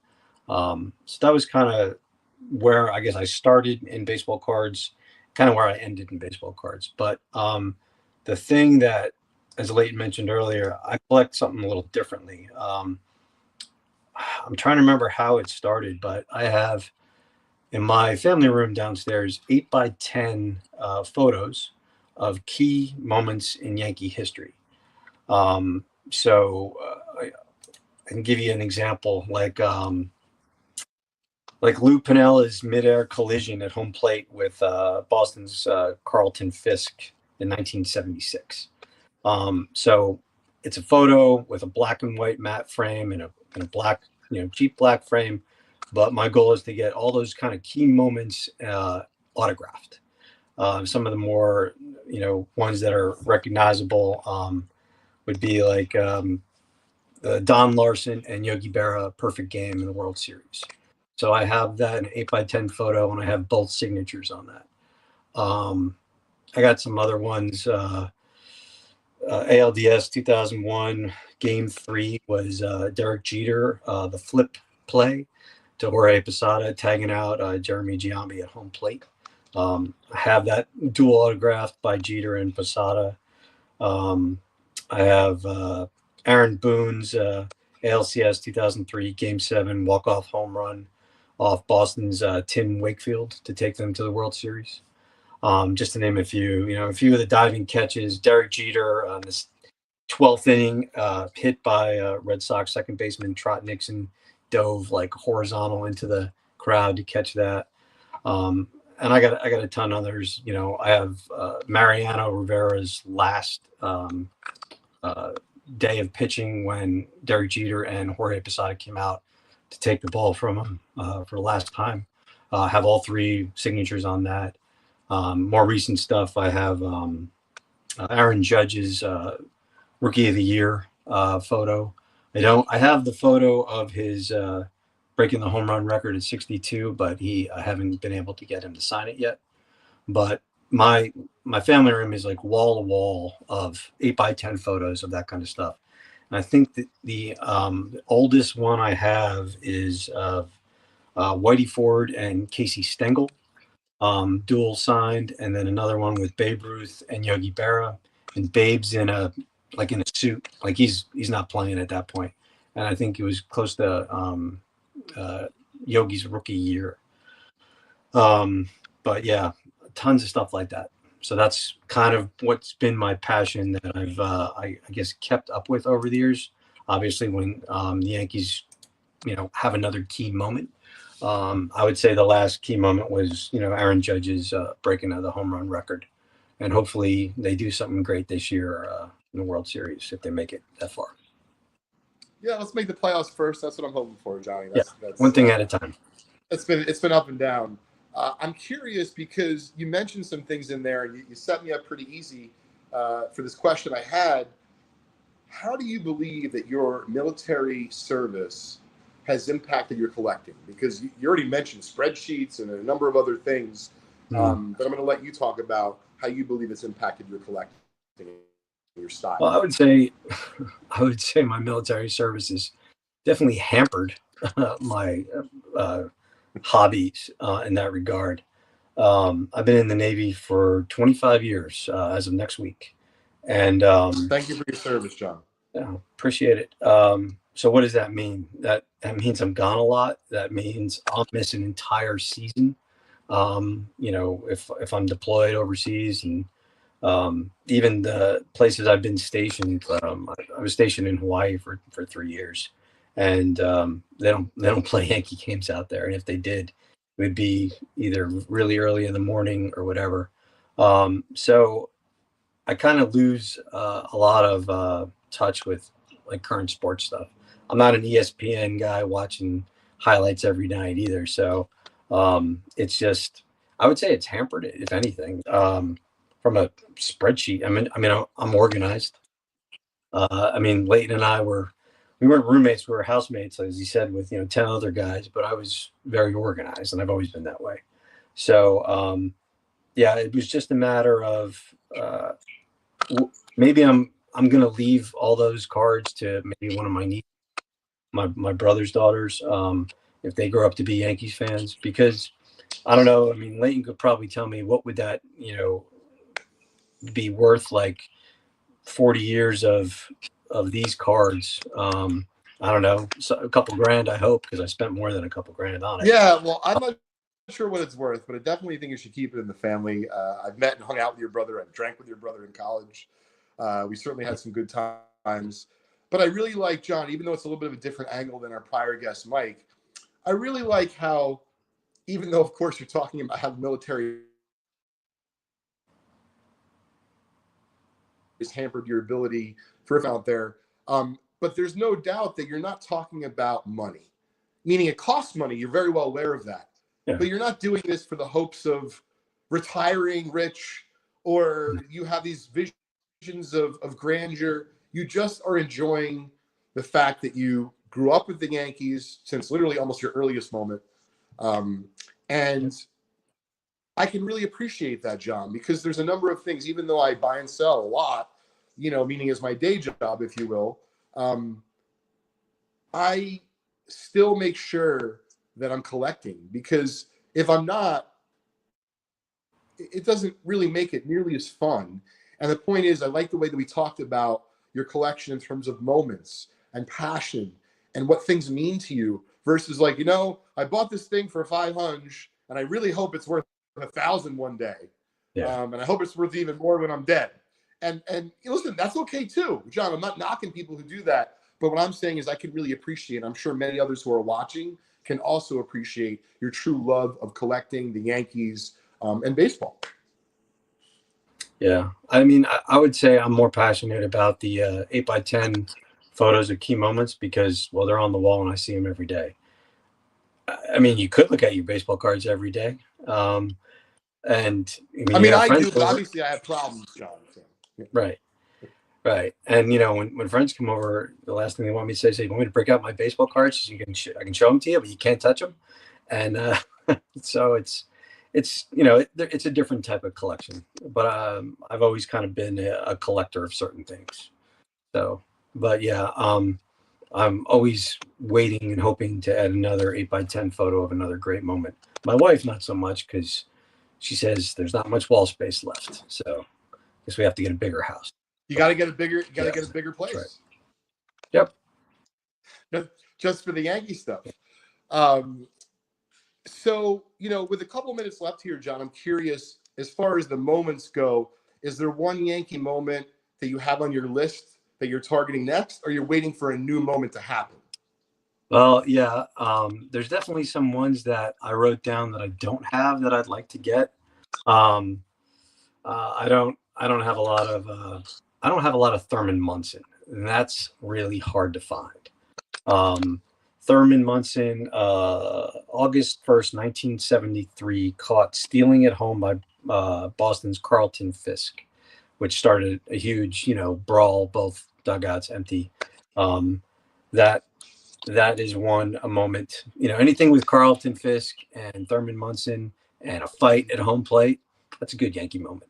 So that was kind of where I guess I started in baseball cards, kind of where I ended in baseball cards. But the thing that, as Leighton mentioned earlier, I collect something a little differently. I'm trying to remember how it started, but I have in my family room downstairs 8x10 photos of key moments in Yankee history. So I can give you an example, like Lou Pinella's midair collision at home plate with Boston's Carlton Fisk in 1976. So it's a photo with a black and white matte frame and a black, cheap black frame. But my goal is to get all those kind of key moments autographed. Some of the more, ones that are recognizable would be like Don Larson and Yogi Berra perfect game in the World Series. So I have that in 8x10 photo, and I have both signatures on that. I got some other ones. ALDS 2001 Game 3 was Derek Jeter, the flip play to Jorge Posada, tagging out Jeremy Giambi at home plate. I have that dual autographed by Jeter and Posada. I have Aaron Boone's ALCS 2003 Game 7 walk-off home run off Boston's Tim Wakefield to take them to the World Series. Just to name a few, a few of the diving catches. Derek Jeter on this 12th inning, hit by Red Sox second baseman Trot Nixon, dove like horizontal into the crowd to catch that. And I got a ton of others. I have Mariano Rivera's last day of pitching when Derek Jeter and Jorge Posada came out to take the ball from him for the last time. Have all 3 signatures on that. More recent stuff, I have Aaron Judge's Rookie of the Year photo. I have the photo of his breaking the home run record at 62, but I haven't been able to get him to sign it yet. But my family room is like wall to wall of 8x10 photos of that kind of stuff. And I think that the oldest one I have is of Whitey Ford and Casey Stengel, dual signed, and then another one with Babe Ruth and Yogi Berra, and Babe's in a suit, like he's not playing at that point. And I think it was close to Yogi's rookie year. But yeah, tons of stuff like that. So that's kind of what's been my passion that I've I guess kept up with over the years. Obviously, when the Yankees, have another key moment, I would say the last key moment was Aaron Judge's breaking of the home run record, and hopefully they do something great this year in the World Series if they make it that far. Yeah, let's make the playoffs first. That's what I'm hoping for, Johnny. That's one thing at a time. It's been up and down. I'm curious because you mentioned some things in there, and you set me up pretty easy for this question I had. How do you believe that your military service has impacted your collecting? Because you already mentioned spreadsheets and a number of other things, but I'm going to let you talk about how you believe it's impacted your collecting and your style. Well, I would say my military service has definitely hampered my hobbies in that regard. I've been in the Navy for 25 years as of next week. And thank you for your service, John. Yeah, appreciate it. So what does that mean? That means I'm gone a lot. That means I'll miss an entire season. If I'm deployed overseas, and even the places I've been stationed, I was stationed in Hawaii for 3 years, and they don't play Yankee games out there. And if they did, it would be either really early in the morning or whatever. So I kind of lose a lot of touch with like current sports stuff. I'm not an ESPN guy watching highlights every night either. So it's just, I would say it's hampered it, if anything, from a spreadsheet. I'm organized. Leighton and I we weren't roommates, we were housemates, as he said, with 10 other guys, but I was very organized, and I've always been that way. So it was just a matter of maybe I'm going to leave all those cards to maybe one of my nieces, my brother's daughters, if they grow up to be Yankees fans, because I don't know. Leighton could probably tell me what would that, be worth, like 40 years of these cards. I don't know, a couple grand, I hope, because I spent more than a couple grand on it. Yeah, well, I'm not sure what it's worth, but I definitely think you should keep it in the family. I've met and hung out with your brother. I've drank with your brother in college. We certainly had some good times. But I really like, John, even though it's a little bit of a different angle than our prior guest, Mike, I really like how, even though, of course, you're talking about how the military has hampered your ability for out there, but there's no doubt that you're not talking about money, meaning it costs money. You're very well aware of that. Yeah. But you're not doing this for the hopes of retiring rich, or you have these visions of grandeur. You just are enjoying the fact that you grew up with the Yankees since literally almost your earliest moment. And I can really appreciate that, John, because there's a number of things, even though I buy and sell a lot, meaning as my day job, if you will, I still make sure that I'm collecting, because if I'm not, it doesn't really make it nearly as fun. And the point is, I like the way that we talked about your collection in terms of moments and passion and what things mean to you, versus like, I bought this thing for $500 and I really hope it's worth $1,000 one day. Yeah. And I hope it's worth even more when I'm dead. And listen, that's okay too, John. I'm not knocking people who do that, but what I'm saying is I can really appreciate, I'm sure many others who are watching can also appreciate your true love of collecting the Yankees and baseball. Yeah. I would say I'm more passionate about the 8x10 photos of key moments because, well, they're on the wall and I see them every day. I mean, you could look at your baseball cards every day. And I you mean, have I friends do, but over. obviously I have problems, John. So, yeah. Right. Right. And when friends come over, the last thing they want me to say, you want me to break out my baseball cards so I can show them to you, but you can't touch them. And so it's it's a different type of collection. But I've always kind of been a collector of certain things. So, but yeah, I'm always waiting and hoping to add another 8x10 photo of another great moment. My wife, not so much, because she says there's not much wall space left. So I guess we have to get a bigger house. You got to get a bigger. You got to get a bigger place. Right. Yep. Just for the Yankee stuff. So, with a couple minutes left here, John, I'm curious, as far as the moments go, is there one Yankee moment that you have on your list that you're targeting next, or you're waiting for a new moment to happen? Well, yeah, there's definitely some ones that I wrote down that I don't have that I'd like to get. I don't have a lot of Thurman Munson, and that's really hard to find. Thurman Munson, August 1st, 1973, caught stealing at home by Boston's Carlton Fisk, which started a huge, brawl, both dugouts empty. That is a moment, anything with Carlton Fisk and Thurman Munson and a fight at home plate, that's a good Yankee moment.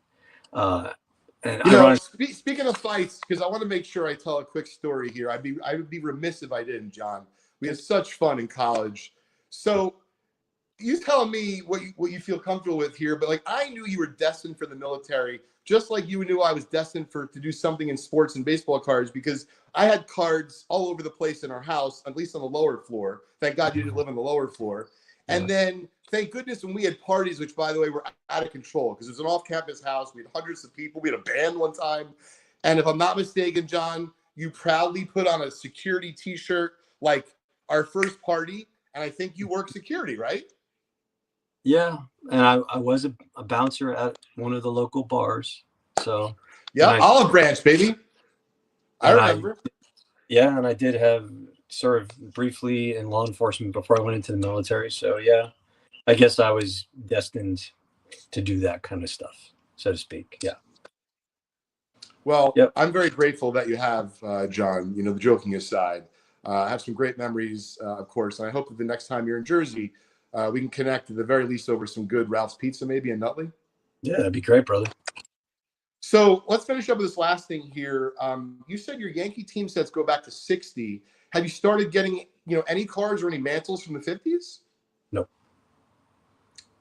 And speaking of fights, because I want to make sure I tell a quick story here. I would be remiss if I didn't, John. We had such fun in college. So you tell me what you feel comfortable with here, but I knew you were destined for the military, just like you knew I was destined to do something in sports and baseball cards, because I had cards all over the place in our house, at least on the lower floor. Thank God you didn't live on the lower floor. And then, thank goodness, when we had parties, which, by the way, were out of control, because it was an off-campus house. We had hundreds of people. We had a band one time. And if I'm not mistaken, John, you proudly put on a security T-shirt, like our first party, and I think you work security, right? Yeah, and I was a bouncer at one of the local bars. So yeah, Olive Branch, baby. I remember. And I did have served briefly in law enforcement before I went into the military. So yeah, I guess I was destined to do that kind of stuff, so to speak. Yeah. Well, I'm very grateful that you have, John, the joking aside. I have some great memories, of course, and I hope that the next time you're in Jersey, we can connect at the very least over some good Ralph's Pizza, maybe in Nutley. Yeah, that'd be great, brother. So let's finish up with this last thing here. You said your Yankee team sets go back to 60. Have you started getting, any cards or any mantles from the 50s? Nope.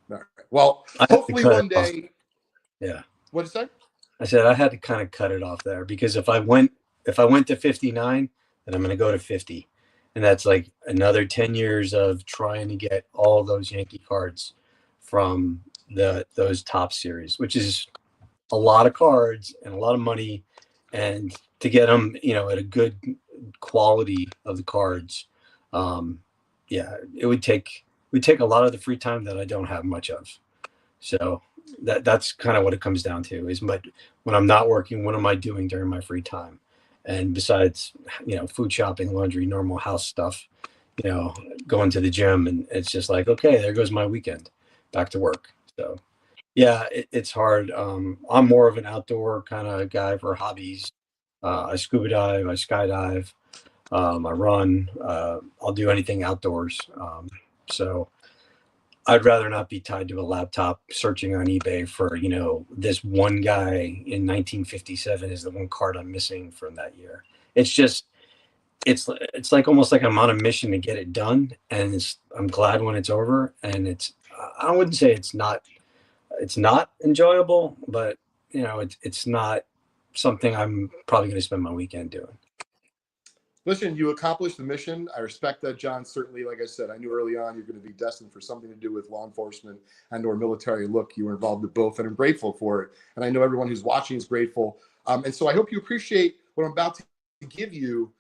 All right. Well, hopefully one day. Yeah. What did you say? I said I had to kind of cut it off there, because if I went to 59, then I'm going to go to 50. And that's like another 10 years of trying to get all those Yankee cards from those top series, which is a lot of cards and a lot of money. And to get them, at a good quality of the cards, it would take a lot of the free time that I don't have much of. So that's kind of what it comes down to, is when I'm not working, what am I doing during my free time? And besides, food shopping, laundry, normal house stuff, going to the gym, and it's just like, okay, there goes my weekend, back to work. So yeah, it's hard. I'm more of an outdoor kind of guy for hobbies. I scuba dive, I skydive, I run, I'll do anything outdoors. So I'd rather not be tied to a laptop searching on eBay for, this one guy in 1957 is the one card I'm missing from that year. It's just, it's like almost like I'm on a mission to get it done, and I'm glad when it's over. And I wouldn't say it's not enjoyable, but it's not something I'm probably going to spend my weekend doing. Listen, you accomplished the mission. I respect that, John. Certainly, like I said, I knew early on you're going to be destined for something to do with law enforcement and/or military. Look, you were involved in both, and I'm grateful for it. And I know everyone who's watching is grateful. And so I hope you appreciate what I'm about to give you,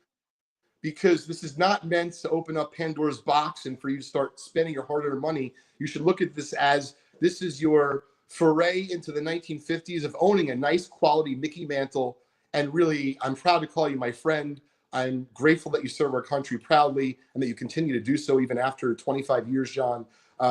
because this is not meant to open up Pandora's box and for you to start spending your hard-earned money. You should look at this as this is your foray into the 1950s of owning a nice quality Mickey mantle. And really, I'm proud to call you my friend. I'm grateful that you serve our country proudly and that you continue to do so even after 25 years, John.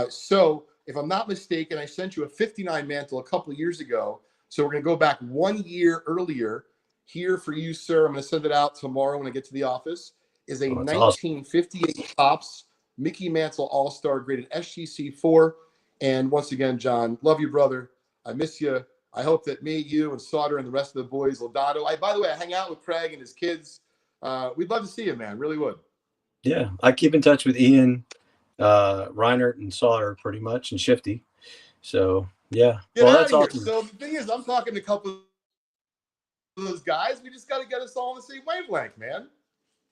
So if I'm not mistaken, I sent you a 59 mantle a couple of years ago. So we're going to go back 1 year earlier here for you, sir. I'm going to send it out tomorrow when I get to the office. Is a 1958 Topps Mickey Mantle All-Star graded SGC 4. And once again, John, love you, brother. I miss you. I hope that me, you, and Sauter and the rest of the boys, Lodato. By the way, I hang out with Craig and his kids. We'd love to see you, man. Really would. Yeah, I keep in touch with Ian, Reinert, and Sauter pretty much, and Shifty. So, yeah. Get out that's of here. awesome. So the thing is, I'm talking to a couple of those guys. We just got to get us all on the same wavelength, man.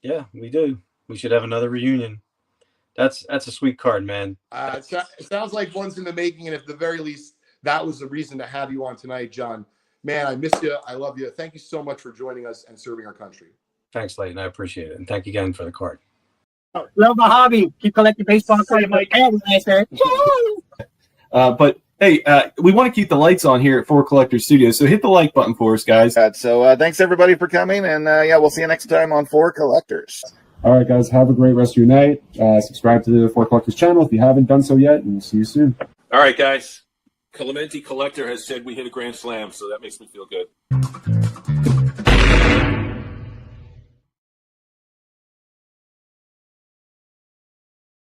Yeah, we do. We should have another reunion. That's a sweet card, man. It sounds like one's in the making, and at the very least, that was the reason to have you on tonight, John. Man, I miss you. I love you. Thank you so much for joining us and serving our country. Thanks, Leighton. I appreciate it. And thank you again for the card. Love my hobby. Keep collecting baseball cards. But hey, we want to keep the lights on here at Four Collectors Studios, so hit the like button for us, guys. So thanks everybody for coming, and yeah, we'll see you next time on Four Collectors. All right, guys, have a great rest of your night. Subscribe to the Four Collectors channel if you haven't done so yet, and we'll see you soon. All right, guys. Clemente Collector has said we hit a grand slam, so that makes me feel good.